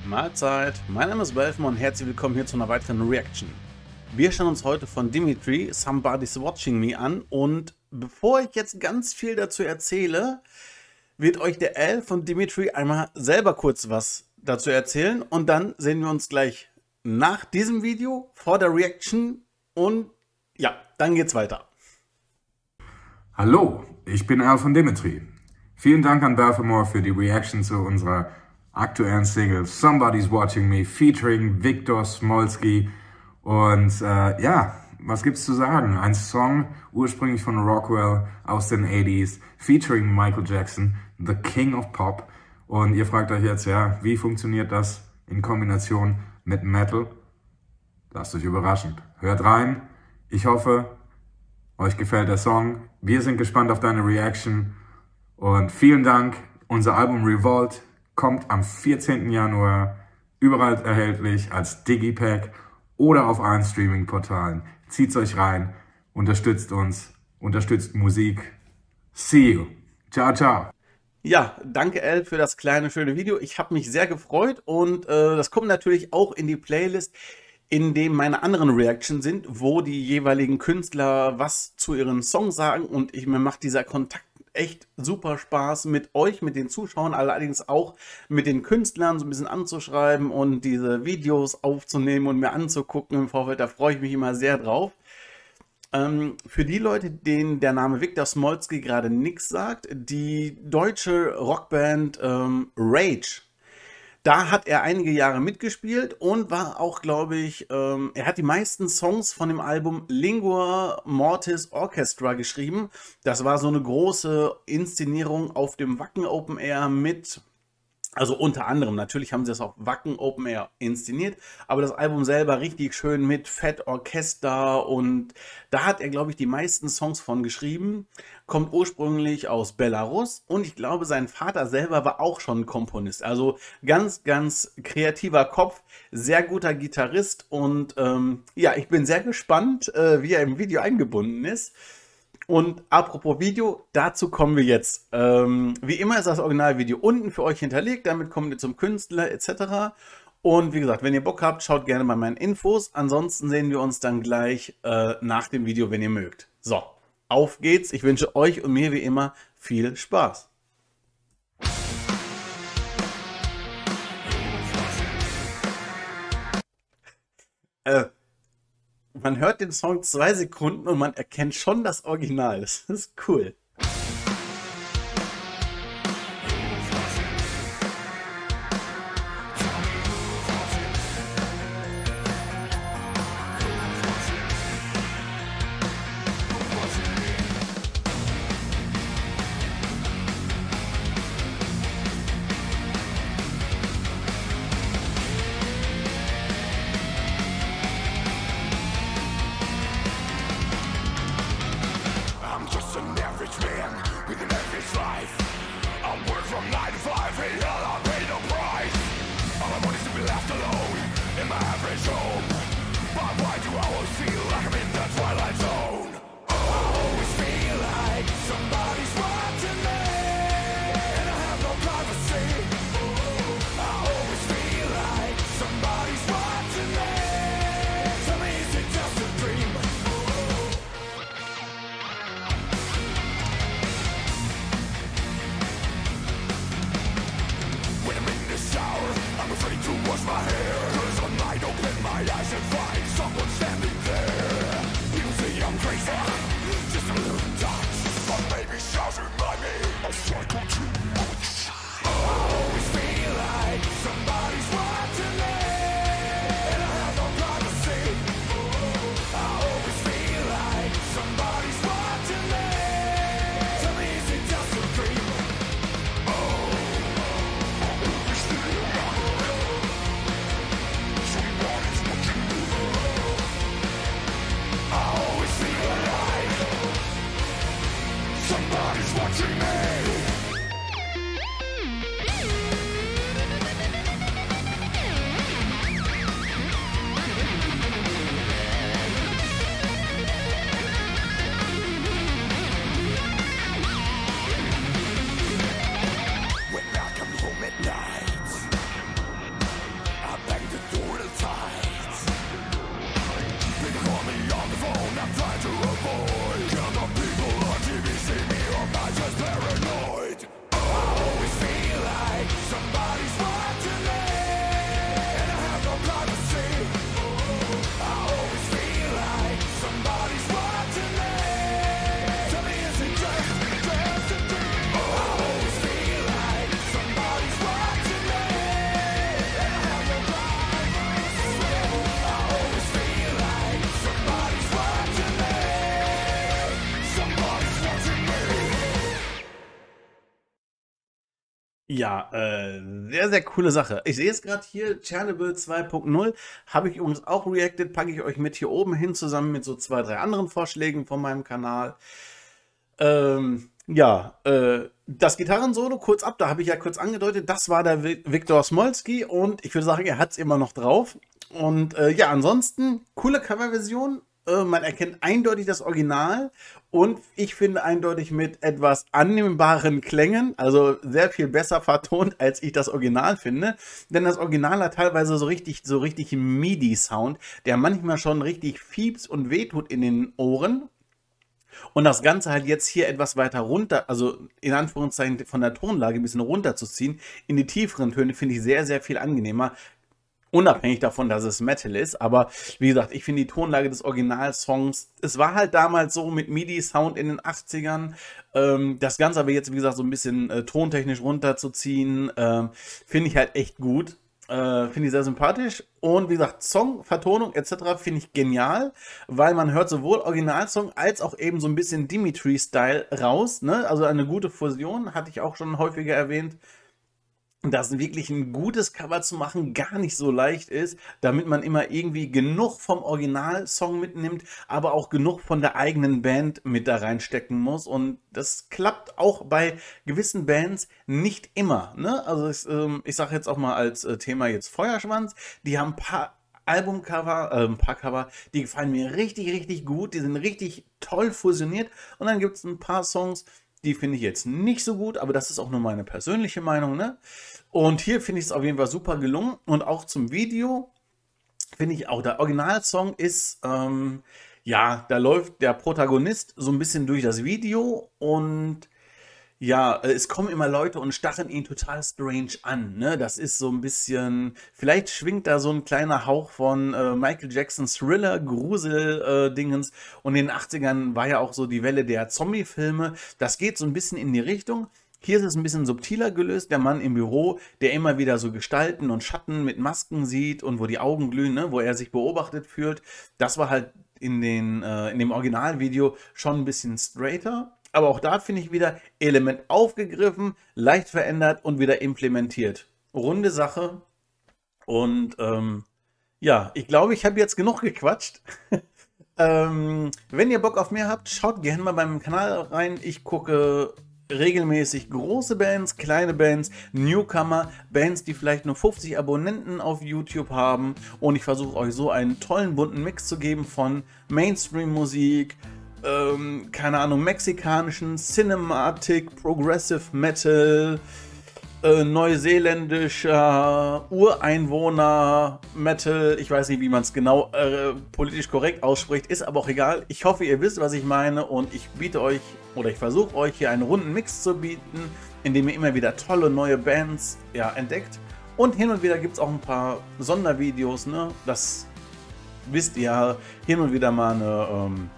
Mahlzeit, mein Name ist Belfman und herzlich willkommen hier zu einer weiteren Reaction. Wir schauen uns heute von Dimitri Somebody's Watching Me an und bevor ich jetzt ganz viel dazu erzähle, wird euch der L von Dimitri einmal selber kurz was dazu erzählen und dann sehen wir uns gleich nach diesem Video vor der Reaction und ja, dann geht's weiter. Hallo, ich bin Al von Dimitri. Vielen Dank an Baltimore für die Reaction zu unserer aktuellen Single Somebody's Watching Me featuring Victor Smolski. Und ja, was gibt's zu sagen? Ein Song ursprünglich von Rockwell aus den 80s featuring Michael Jackson, The King of Pop. Und ihr fragt euch jetzt, ja, wie funktioniert das in Kombination mit Metal? Lasst euch überraschen. Hört rein. Ich hoffe, euch gefällt der Song. Wir sind gespannt auf deine Reaction. Und vielen Dank. Unser Album Revolt kommt am 14. Januar überall erhältlich als Digipack oder auf allen Streaming-Portalen. Zieht's euch rein, unterstützt uns, unterstützt Musik. See you. Ciao, ciao. Ja, danke El für das kleine, schöne Video. Ich habe mich sehr gefreut und das kommt natürlich auch in die Playlist, in dem meine anderen Reactions sind, wo die jeweiligen Künstler was zu ihren Songs sagen und mir macht dieser Kontakt echt super Spaß mit euch, mit den Zuschauern, allerdings auch mit den Künstlern so ein bisschen anzuschreiben und diese Videos aufzunehmen und mir anzugucken im Vorfeld. Da freue ich mich immer sehr drauf. Für die Leute, denen der Name Victor Smolski gerade nichts sagt, die deutsche Rockband Rage. Da hat er einige Jahre mitgespielt und war auch, glaube ich, er hat die meisten Songs von dem Album Lingua Mortis Orchestra geschrieben. Das war so eine große Inszenierung auf dem Wacken Open Air mit, also unter anderem, natürlich haben sie das auf Wacken Open Air inszeniert, aber das Album selber richtig schön mit Fett Orchester und da hat er, glaube ich, die meisten Songs von geschrieben. Kommt ursprünglich aus Belarus und ich glaube, sein Vater selber war auch schon Komponist. Also ganz, ganz kreativer Kopf, sehr guter Gitarrist und ja, ich bin sehr gespannt, wie er im Video eingebunden ist. Und apropos Video, dazu kommen wir jetzt. Wie immer ist das Originalvideo unten für euch hinterlegt, damit kommt ihr zum Künstler etc. Und wie gesagt, wenn ihr Bock habt, schaut gerne bei meinen Infos. Ansonsten sehen wir uns dann gleich nach dem Video, wenn ihr mögt. So, auf geht's. Ich wünsche euch und mir wie immer viel Spaß. Man hört den Song 2 Sekunden und man erkennt schon das Original. Das ist cool. Somebody's watching me. When I come home at night, Ja, sehr, sehr coole Sache. Ich sehe es gerade hier, Chernobyl 2.0 habe ich übrigens auch reacted, packe ich euch mit hier oben hin, zusammen mit so 2, 3 anderen Vorschlägen von meinem Kanal. Ja, das Gitarrensolo, kurz ab, da habe ich ja kurz angedeutet, das war der Wiktor Smolski und ich würde sagen, er hat es immer noch drauf. Und ja, ansonsten, coole Coverversion. Man erkennt eindeutig das Original und ich finde eindeutig mit etwas annehmbaren Klängen, also sehr viel besser vertont, als ich das Original finde. Denn das Original hat teilweise so richtig MIDI-Sound, der manchmal schon richtig fiebst und wehtut in den Ohren. Und das Ganze halt jetzt hier etwas weiter runter, also in Anführungszeichen von der Tonlage ein bisschen runterzuziehen, in die tieferen Töne, finde ich sehr, sehr viel angenehmer. Unabhängig davon, dass es Metal ist, aber wie gesagt, ich finde die Tonlage des Originalsongs, es war halt damals so mit MIDI-Sound in den 80ern, das Ganze aber jetzt, wie gesagt, so ein bisschen tontechnisch runterzuziehen, finde ich halt echt gut. Finde ich sehr sympathisch und wie gesagt, Song, Vertonung etc. finde ich genial, weil man hört sowohl Originalsong als auch eben so ein bisschen Dimitri-Style raus, ne? Also eine gute Fusion, hatte ich auch schon häufiger erwähnt, dass wirklich ein gutes Cover zu machen gar nicht so leicht ist, damit man immer irgendwie genug vom Originalsong mitnimmt, aber auch genug von der eigenen Band mit da reinstecken muss. Und das klappt auch bei gewissen Bands nicht immer. Ne? Also ich sage jetzt auch mal als Thema jetzt Feuerschwanz, die haben ein paar Albumcover, ein paar Cover, die gefallen mir richtig gut, die sind richtig toll fusioniert. Und dann gibt es ein paar Songs, die finde ich jetzt nicht so gut, aber das ist auch nur meine persönliche Meinung, ne? Und hier finde ich es auf jeden Fall super gelungen. Und auch zum Video finde ich auch, der Originalsong ist, ja, da läuft der Protagonist so ein bisschen durch das Video und ja, es kommen immer Leute und stacheln ihn total strange an, ne? Das ist so ein bisschen, vielleicht schwingt da so ein kleiner Hauch von Michael Jacksons Thriller, Grusel-Dingens. Und in den 80ern war ja auch so die Welle der Zombie-Filme. Das geht so ein bisschen in die Richtung. Hier ist es ein bisschen subtiler gelöst. Der Mann im Büro, der immer wieder so Gestalten und Schatten mit Masken sieht und wo die Augen glühen, ne? Wo er sich beobachtet fühlt. Das war halt in dem Originalvideo schon ein bisschen straighter. Aber auch da finde ich wieder Element aufgegriffen, leicht verändert und wieder implementiert. Runde Sache. Und ja, ich glaube, ich habe jetzt genug gequatscht. Wenn ihr Bock auf mehr habt, schaut gerne mal beim Kanal rein. Ich gucke regelmäßig große Bands, kleine Bands, Newcomer, Bands, die vielleicht nur 50 Abonnenten auf YouTube haben. Und ich versuche euch so einen tollen bunten Mix zu geben von Mainstream-Musik, keine Ahnung, mexikanischen, Cinematic, Progressive Metal, neuseeländischer Ureinwohner Metal, ich weiß nicht, wie man es genau politisch korrekt ausspricht, ist aber auch egal. Ich hoffe, ihr wisst, was ich meine und ich biete euch, oder ich versuche euch hier einen runden Mix zu bieten, in dem ihr immer wieder tolle neue Bands entdeckt. Und hin und wieder gibt es auch ein paar Sondervideos, ne? Das wisst ihr ja, hin und wieder mal eine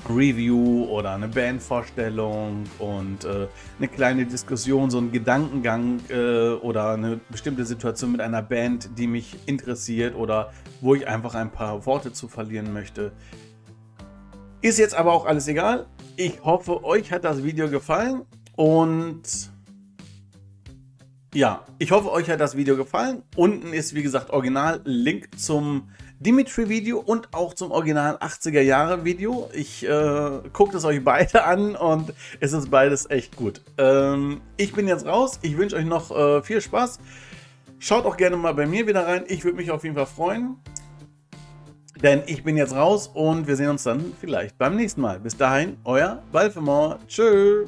Review oder eine Bandvorstellung und eine kleine Diskussion, so ein Gedankengang oder eine bestimmte Situation mit einer Band, die mich interessiert oder wo ich einfach ein paar Worte zu verlieren möchte. Ist jetzt aber auch alles egal. Ich hoffe, euch hat das Video gefallen und ja, ich hoffe, euch hat das Video gefallen. Unten ist, wie gesagt, Original-Link zum Dimitri-Video und auch zum Original 80er-Jahre-Video. Ich guckt es euch beide an und es ist beides echt gut. Ich bin jetzt raus. Ich wünsche euch noch viel Spaß. Schaut auch gerne mal bei mir wieder rein. Ich würde mich auf jeden Fall freuen. Denn ich bin jetzt raus und wir sehen uns dann vielleicht beim nächsten Mal. Bis dahin, euer Balfemore. Tschö.